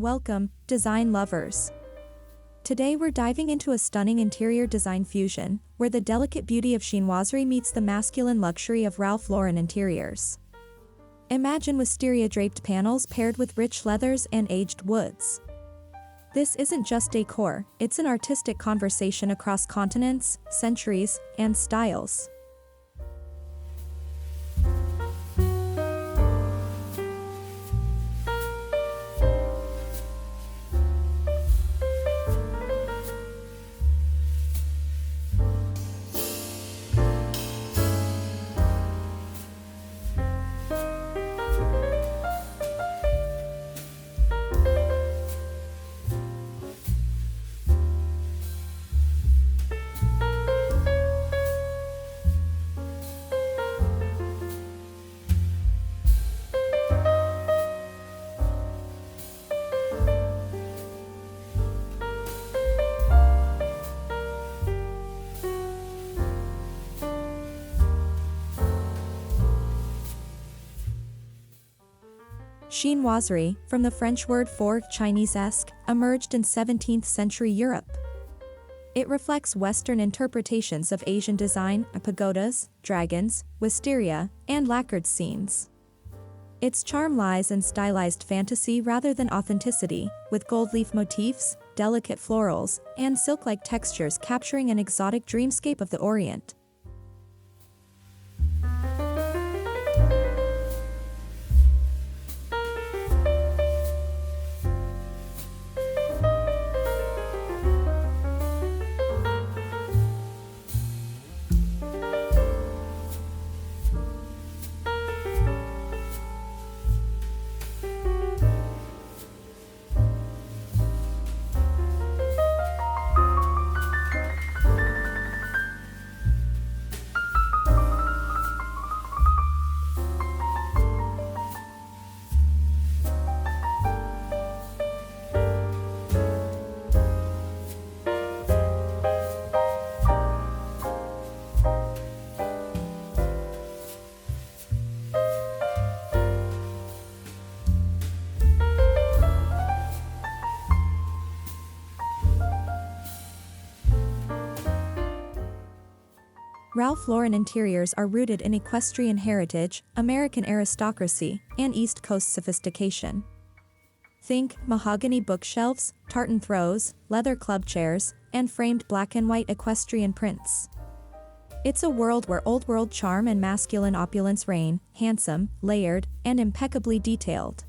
Welcome, design lovers. Today we're diving into a stunning interior design fusion, where the delicate beauty of chinoiserie meets the masculine luxury of Ralph Lauren interiors. Imagine wisteria draped panels paired with rich leathers and aged woods. This isn't just decor, it's an artistic conversation across continents, centuries, and styles. Chinoiserie, from the French word for Chinese-esque, emerged in 17th century Europe. It reflects Western interpretations of Asian design, pagodas, dragons, wisteria, and lacquered scenes. Its charm lies in stylized fantasy rather than authenticity, with gold leaf motifs, delicate florals, and silk-like textures capturing an exotic dreamscape of the Orient. Ralph Lauren interiors are rooted in equestrian heritage, American aristocracy, and East Coast sophistication. Think mahogany bookshelves, tartan throws, leather club chairs, and framed black and white equestrian prints. It's a world where old-world charm and masculine opulence reign, handsome, layered, and impeccably detailed.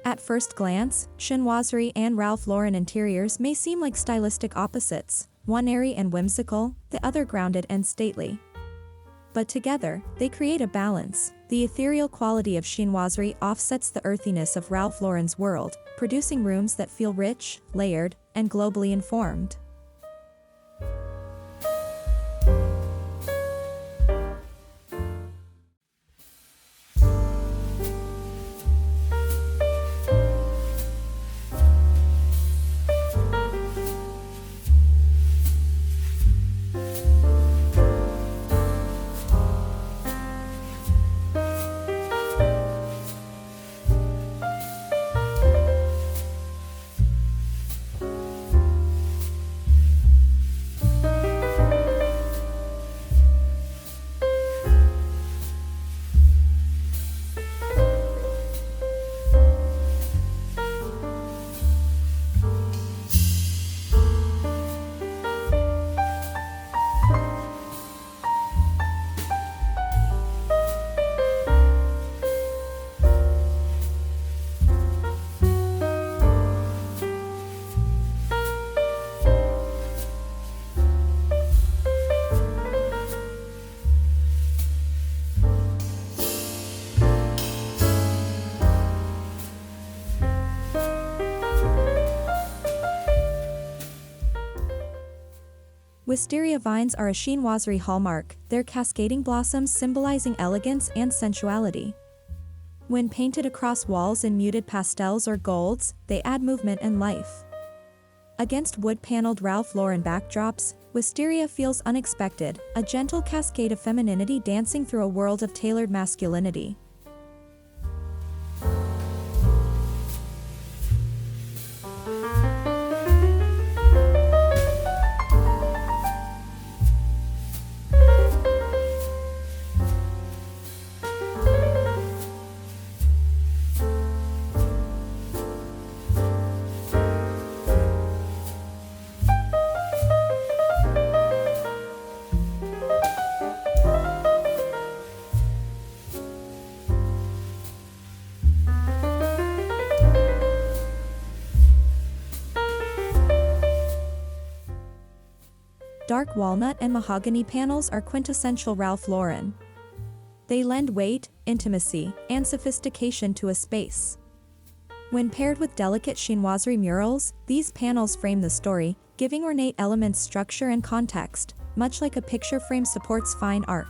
At first glance, Chinoiserie and Ralph Lauren interiors may seem like stylistic opposites, one airy and whimsical, the other grounded and stately. But together, they create a balance. The ethereal quality of Chinoiserie offsets the earthiness of Ralph Lauren's world, producing rooms that feel rich, layered, and globally informed. Wisteria vines are a chinoiserie hallmark, their cascading blossoms symbolizing elegance and sensuality. When painted across walls in muted pastels or golds, they add movement and life. Against wood-paneled Ralph Lauren backdrops, Wisteria feels unexpected, a gentle cascade of femininity dancing through a world of tailored masculinity. Dark walnut and mahogany panels are quintessential Ralph Lauren. They lend weight, intimacy, and sophistication to a space. When paired with delicate chinoiserie murals, these panels frame the story, giving ornate elements structure and context, much like a picture frame supports fine art.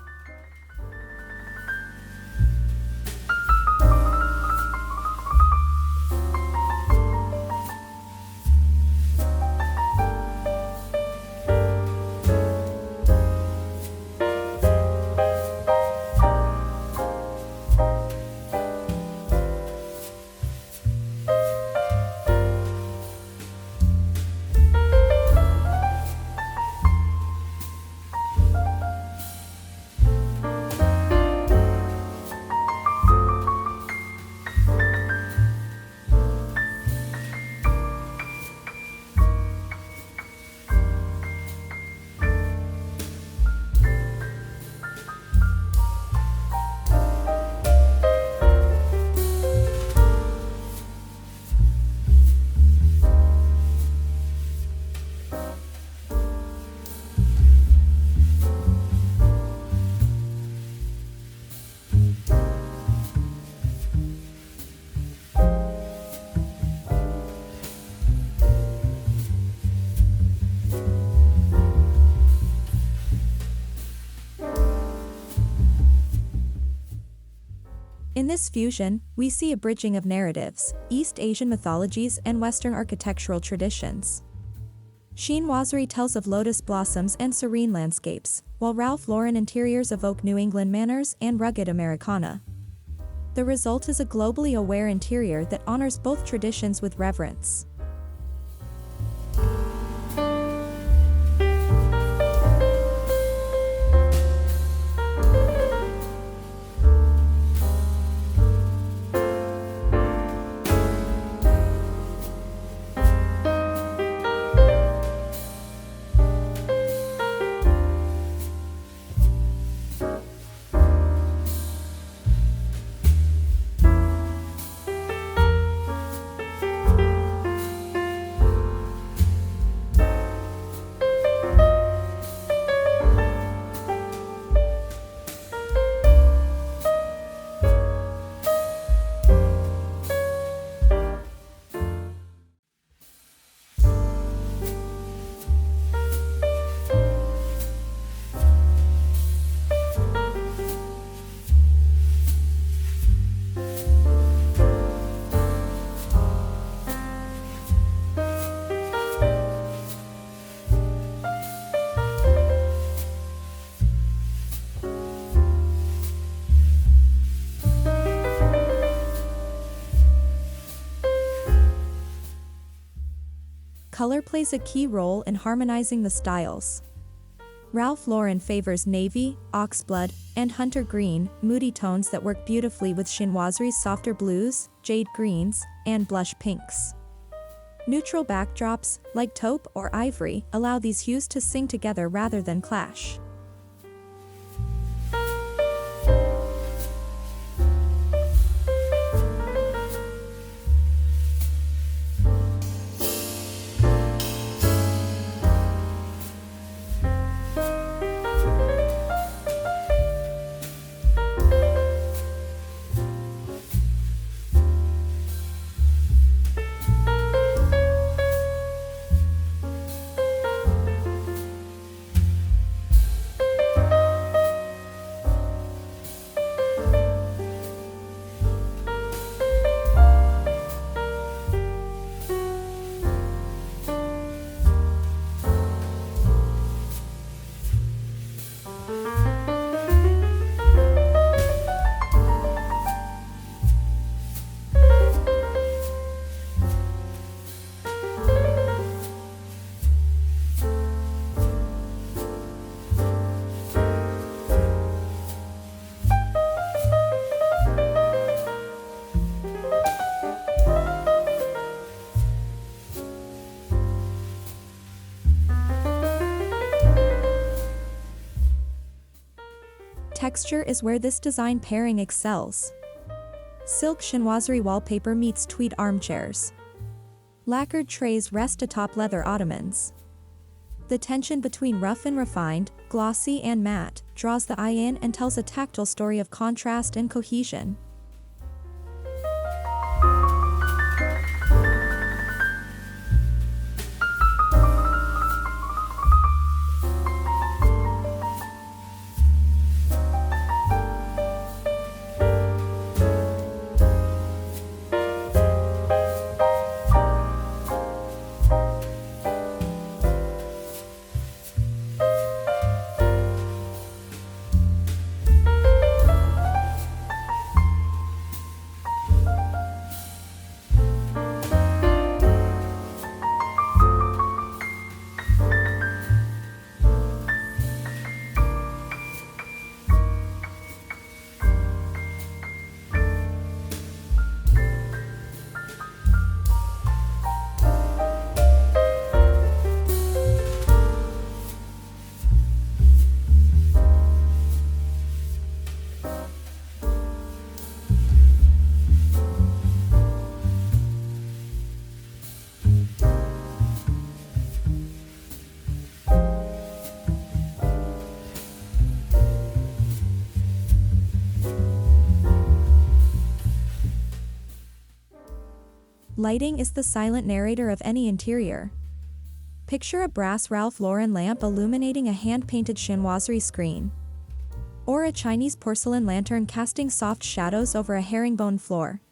In this fusion, we see a bridging of narratives, East Asian mythologies and Western architectural traditions. Chinoiserie tells of lotus blossoms and serene landscapes, while Ralph Lauren interiors evoke New England manners and rugged Americana. The result is a globally aware interior that honors both traditions with reverence. Color plays a key role in harmonizing the styles. Ralph Lauren favors navy, oxblood, and hunter green, moody tones that work beautifully with chinoiserie's softer blues, jade greens, and blush pinks. Neutral backdrops, like taupe or ivory, allow these hues to sing together rather than clash. Texture is where this design pairing excels. Silk chinoiserie wallpaper meets tweed armchairs. Lacquered trays rest atop leather ottomans. The tension between rough and refined, glossy and matte, draws the eye in and tells a tactile story of contrast and cohesion. Lighting is the silent narrator of any interior. Picture a brass Ralph Lauren lamp illuminating a hand-painted chinoiserie screen. Or a Chinese porcelain lantern casting soft shadows over a herringbone floor.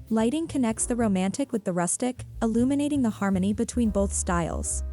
Lighting connects the romantic with the rustic, illuminating the harmony between both styles.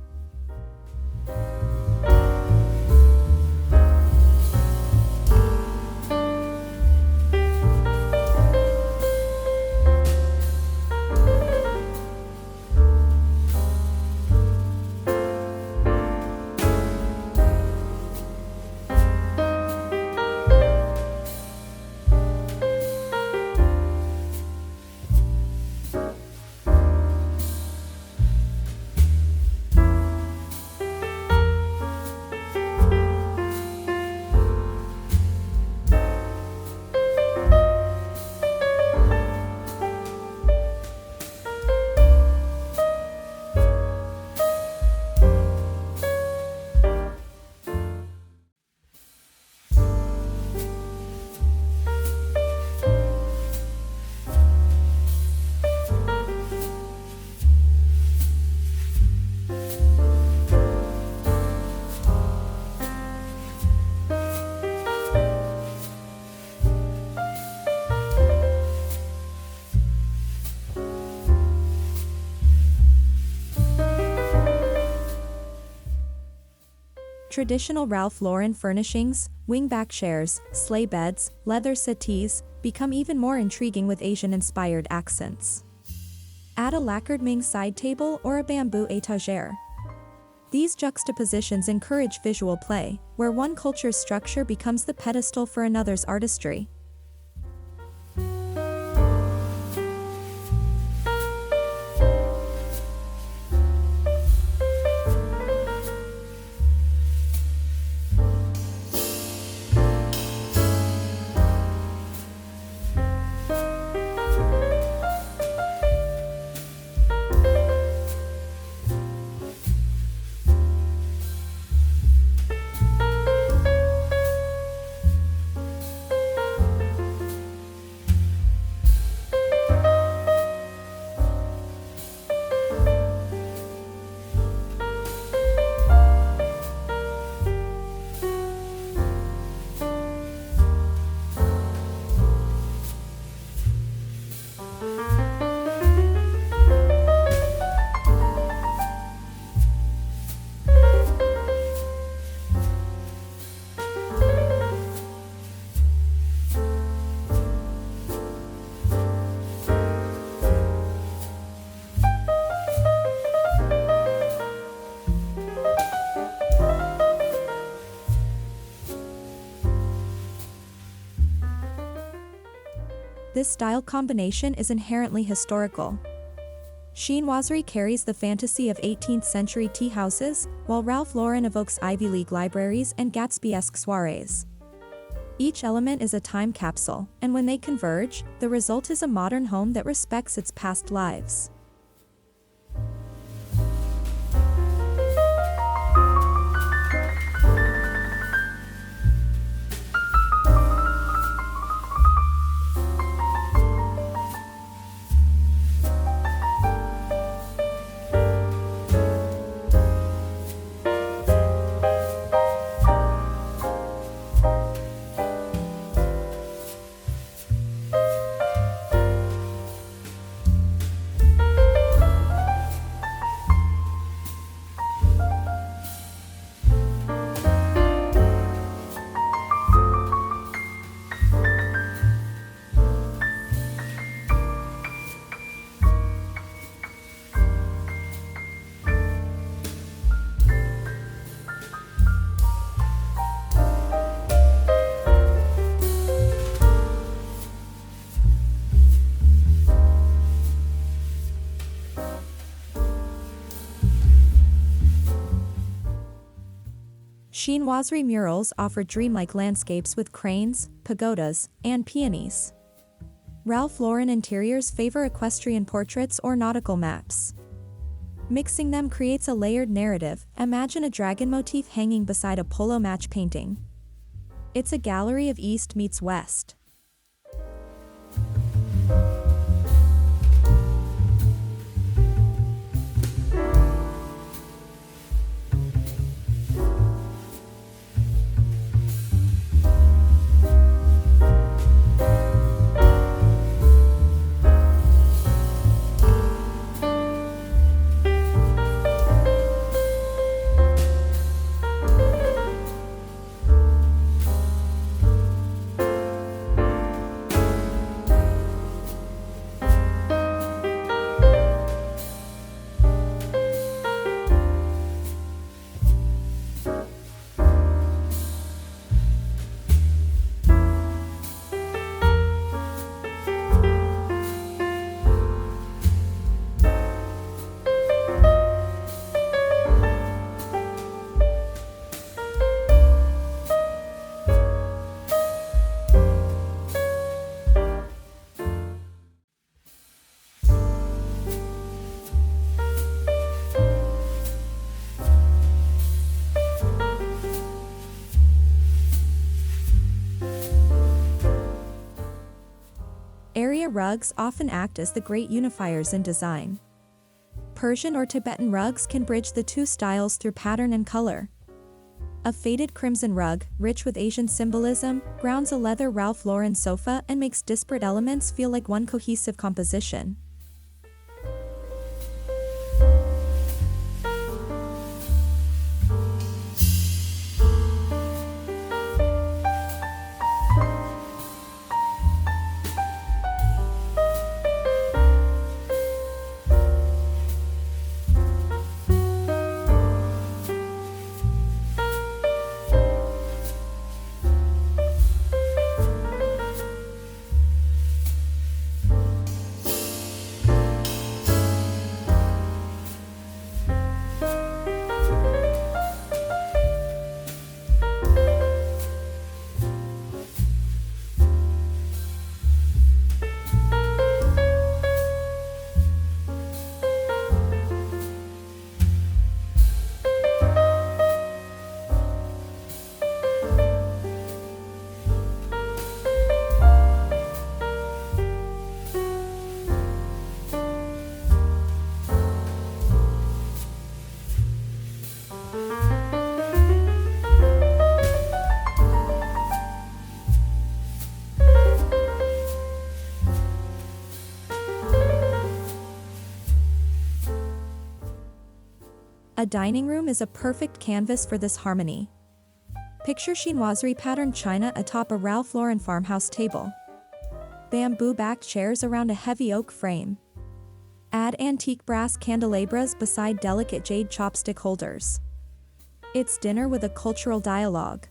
Traditional Ralph Lauren furnishings, wingback chairs, sleigh beds, leather settees, become even more intriguing with Asian-inspired accents. Add a lacquered Ming side table or a bamboo étagère. These juxtapositions encourage visual play, where one culture's structure becomes the pedestal for another's artistry. This style combination is inherently historical. Chinoiserie carries the fantasy of 18th century tea houses, while Ralph Lauren evokes Ivy League libraries and Gatsby-esque soirees. Each element is a time capsule, and when they converge, the result is a modern home that respects its past lives. Chinoiserie murals offer dreamlike landscapes with cranes, pagodas, and peonies. Ralph Lauren interiors favor equestrian portraits or nautical maps. Mixing them creates a layered narrative. Imagine a dragon motif hanging beside a polo match painting. It's a gallery of East meets West. Area rugs often act as the great unifiers in design. Persian or Tibetan rugs can bridge the two styles through pattern and color. A faded crimson rug, rich with Asian symbolism, grounds a leather Ralph Lauren sofa and makes disparate elements feel like one cohesive composition. A dining room is a perfect canvas for this harmony. Picture chinoiserie patterned china atop a Ralph Lauren farmhouse table. Bamboo-backed chairs around a heavy oak frame. Add antique brass candelabras beside delicate jade chopstick holders. It's dinner with a cultural dialogue.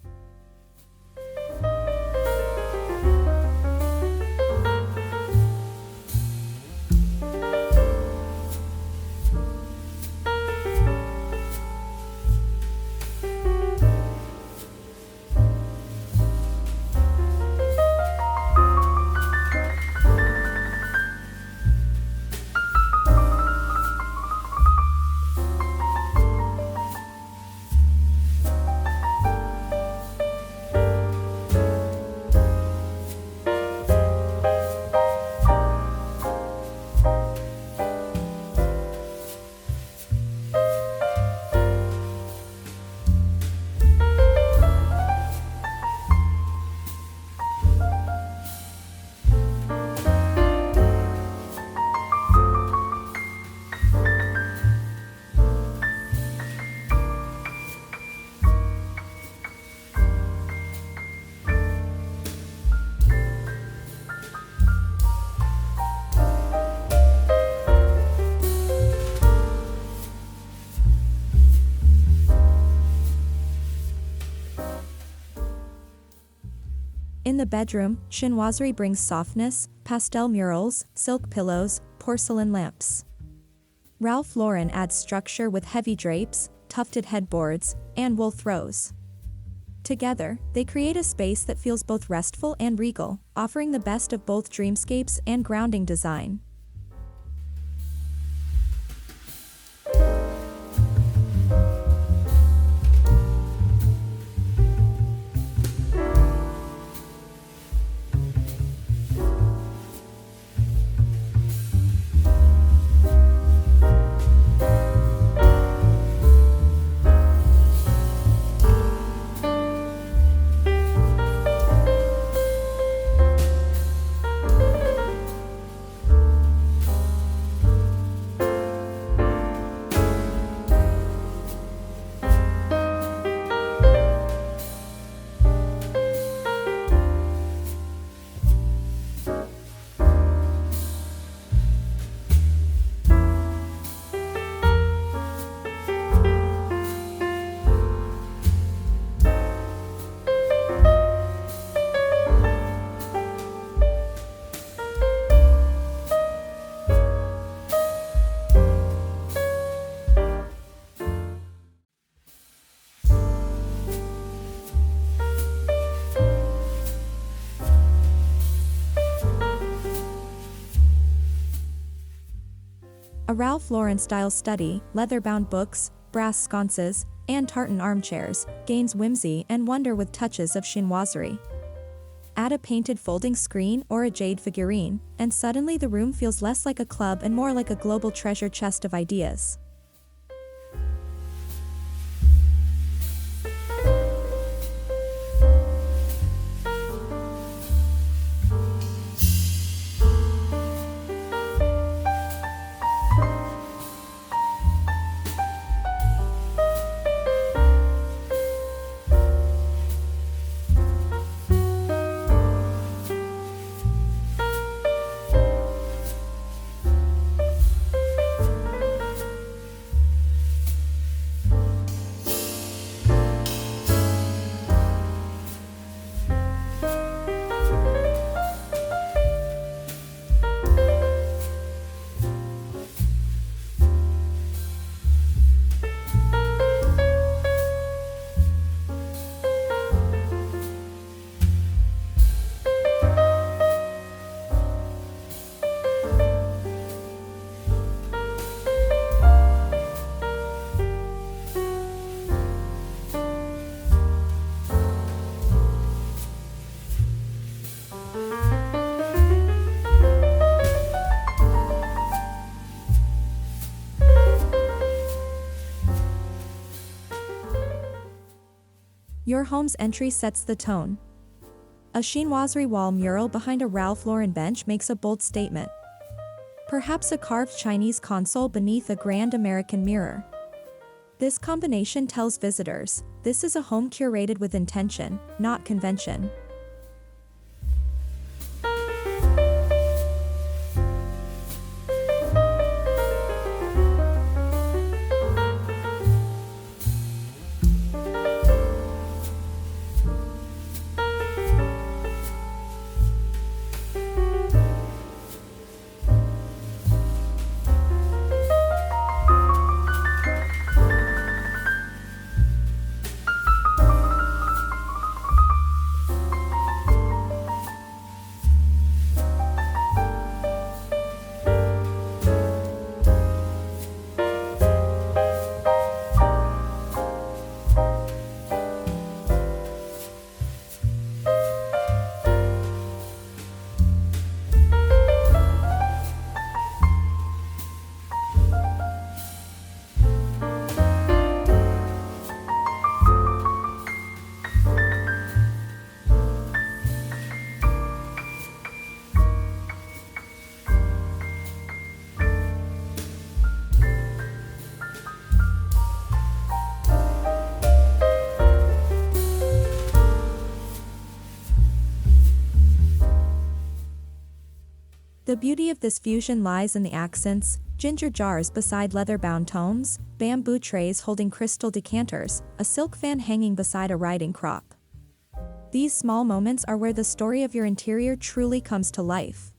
In the bedroom, chinoiserie brings softness, pastel murals, silk pillows, porcelain lamps. Ralph Lauren adds structure with heavy drapes, tufted headboards, and wool throws. Together, they create a space that feels both restful and regal, offering the best of both dreamscapes and grounding design. A Ralph Lauren style study, leather-bound books, brass sconces, and tartan armchairs, gains whimsy and wonder with touches of chinoiserie. Add a painted folding screen or a jade figurine, and suddenly the room feels less like a club and more like a global treasure chest of ideas. Your home's entry sets the tone. A chinoiserie wall mural behind a Ralph Lauren bench makes a bold statement. Perhaps a carved Chinese console beneath a grand American mirror. This combination tells visitors, this is a home curated with intention, not convention. The beauty of this fusion lies in the accents, ginger jars beside leather-bound tomes, bamboo trays holding crystal decanters, a silk fan hanging beside a riding crop. These small moments are where the story of your interior truly comes to life.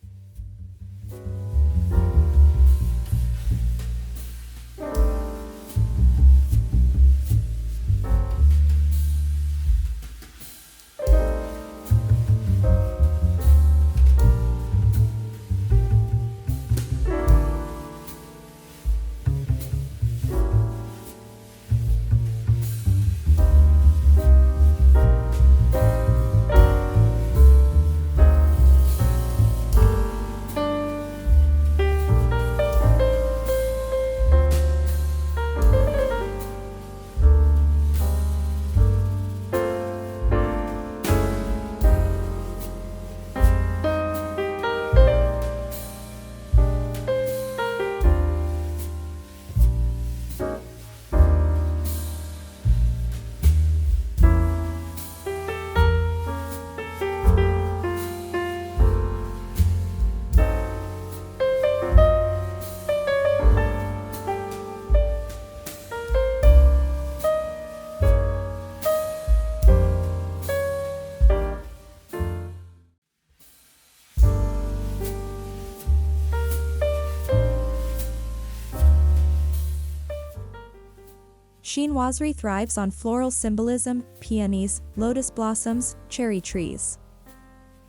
Chinoiserie thrives on floral symbolism, peonies, lotus blossoms, cherry trees.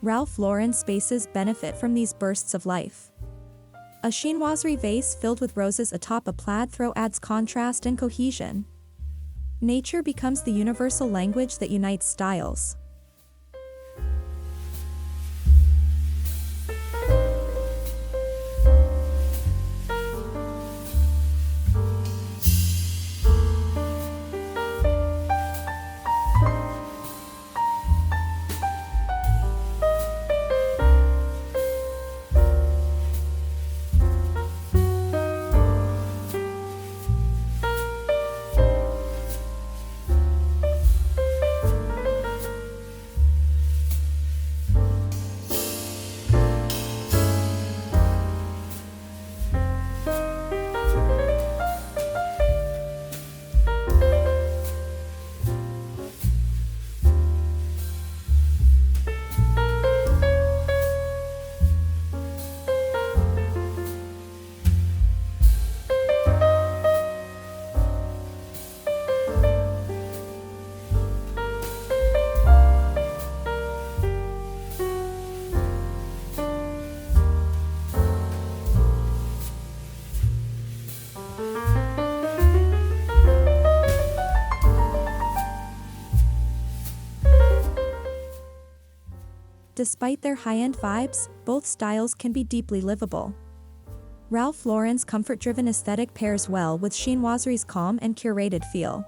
Ralph Lauren spaces benefit from these bursts of life. A chinoiserie vase filled with roses atop a plaid throw adds contrast and cohesion. Nature becomes the universal language that unites styles. Despite their high-end vibes, both styles can be deeply livable. Ralph Lauren's comfort-driven aesthetic pairs well with Chinoiserie's calm and curated feel.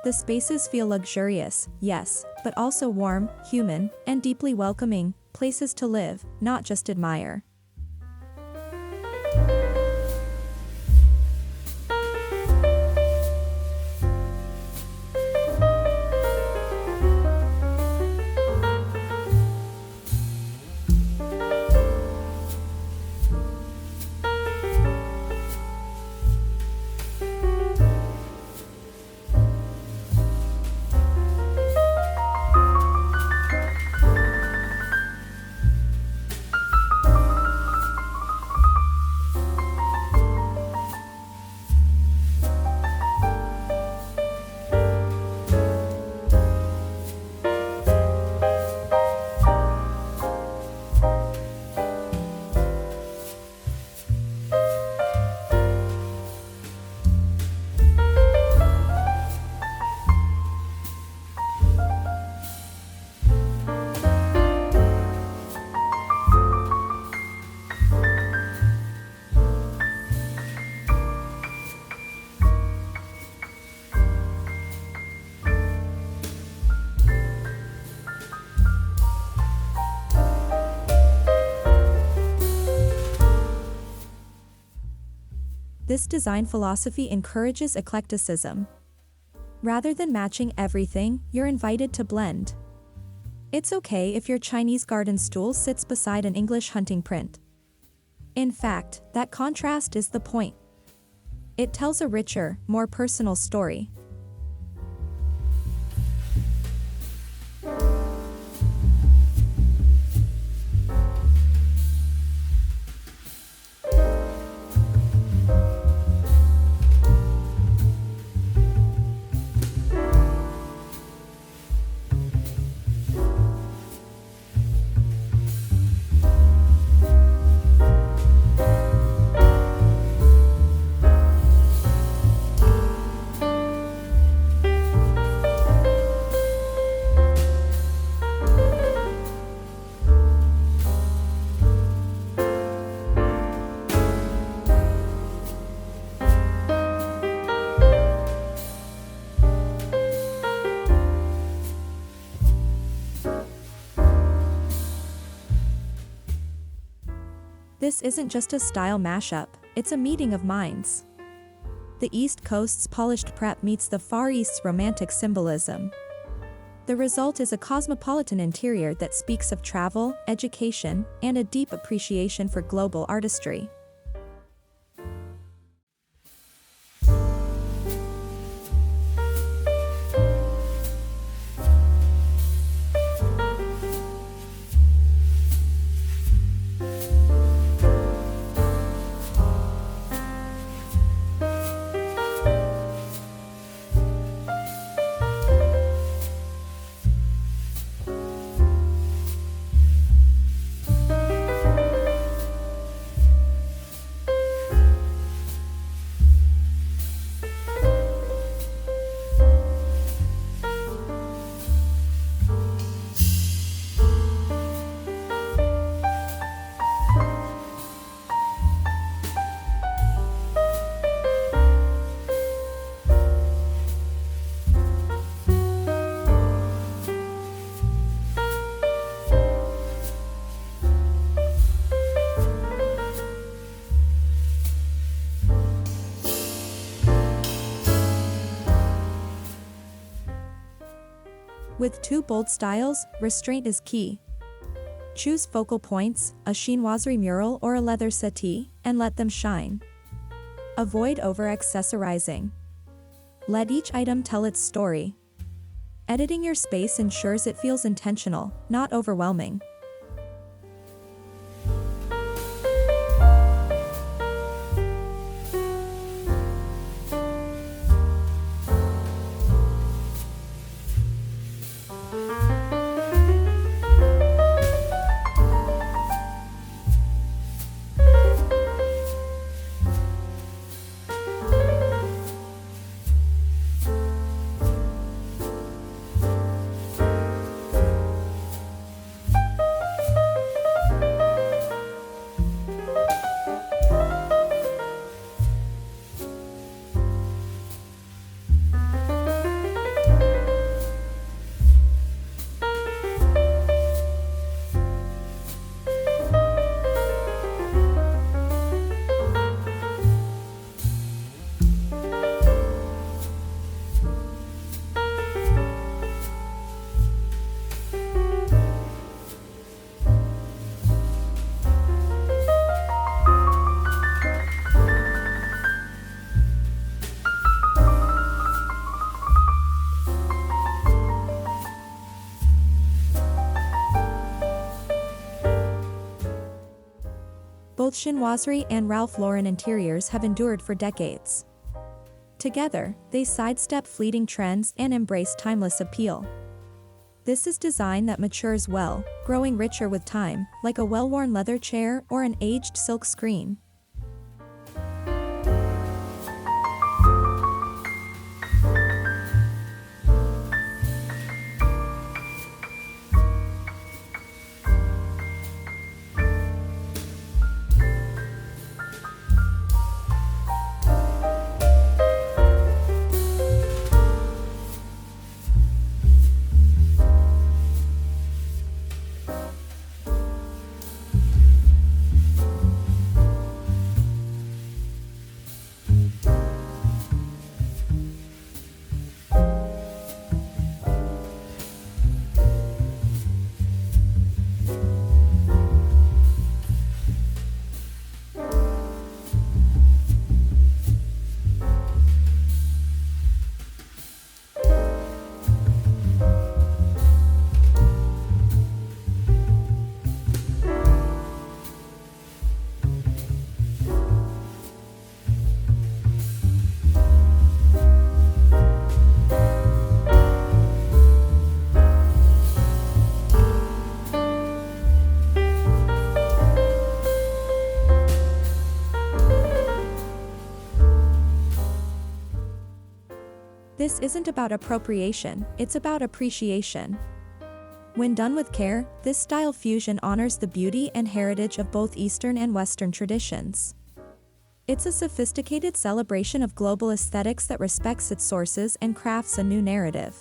The spaces feel luxurious, yes, but also warm, human, and deeply welcoming, places to live, not just admire. This design philosophy encourages eclecticism. Rather than matching everything, you're invited to blend. It's okay if your Chinese garden stool sits beside an English hunting print. In fact, that contrast is the point. It tells a richer, more personal story. This isn't just a style mashup, it's a meeting of minds. The East Coast's polished prep meets the Far East's romantic symbolism. The result is a cosmopolitan interior that speaks of travel, education, and a deep appreciation for global artistry. With two bold styles, restraint is key. Choose focal points, a chinoiserie mural or a leather settee, and let them shine. Avoid over-accessorizing. Let each item tell its story. Editing your space ensures it feels intentional, not overwhelming. Both Chinoiserie and Ralph Lauren interiors have endured for decades. Together, they sidestep fleeting trends and embrace timeless appeal. This is design that matures well, growing richer with time, like a well-worn leather chair or an aged silk screen. This isn't about appropriation, it's about appreciation. When done with care, this style fusion honors the beauty and heritage of both Eastern and Western traditions. It's a sophisticated celebration of global aesthetics that respects its sources and crafts a new narrative.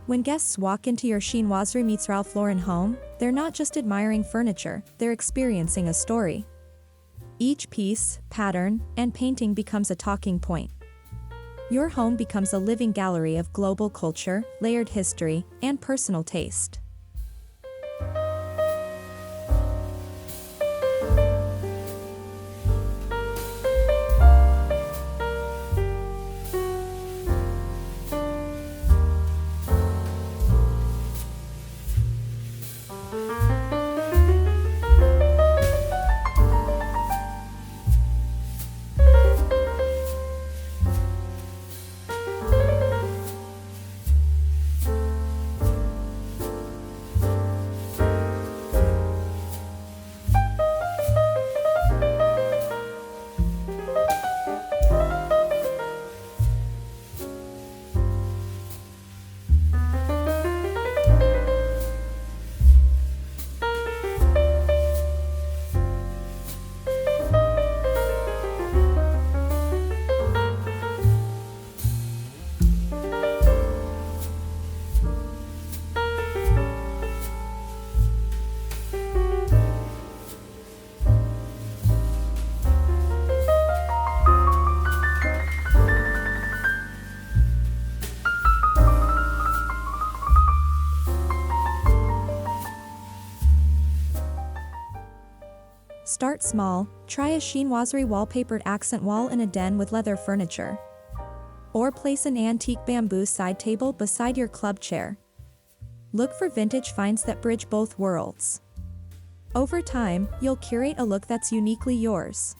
When guests walk into your Chinoiserie meets Ralph Lauren home, they're not just admiring furniture, they're experiencing a story. Each piece, pattern, and painting becomes a talking point. Your home becomes a living gallery of global culture, layered history, and personal taste. Start small, try a Chinoiserie wallpapered accent wall in a den with leather furniture. Or place an antique bamboo side table beside your club chair. Look for vintage finds that bridge both worlds. Over time, you'll curate a look that's uniquely yours.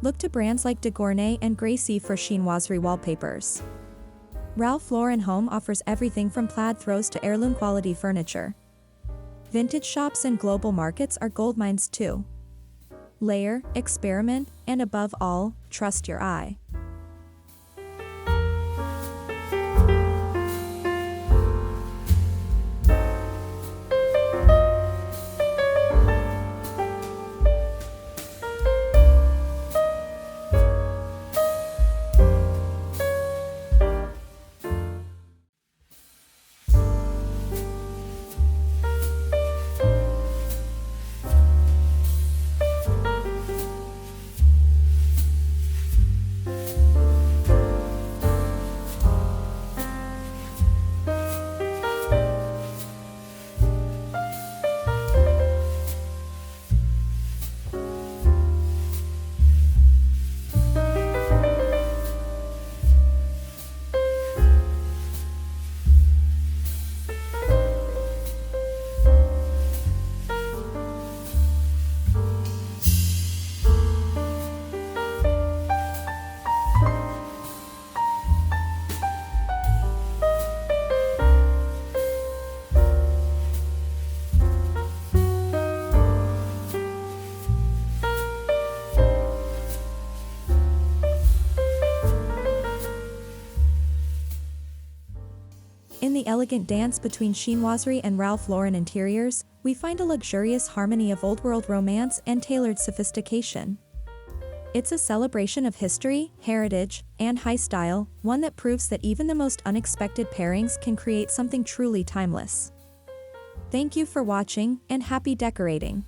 Look to brands like Decor and Gracie for Chinoiserie wallpapers. Ralph Lauren Home offers everything from plaid throws to heirloom quality furniture. Vintage shops and global markets are goldmines too. Layer, experiment, and above all, trust your eye. In the elegant dance between Chinoiserie and Ralph Lauren interiors, we find a luxurious harmony of old-world romance and tailored sophistication. It's a celebration of history, heritage, and high style, one that proves that even the most unexpected pairings can create something truly timeless. Thank you for watching, and happy decorating!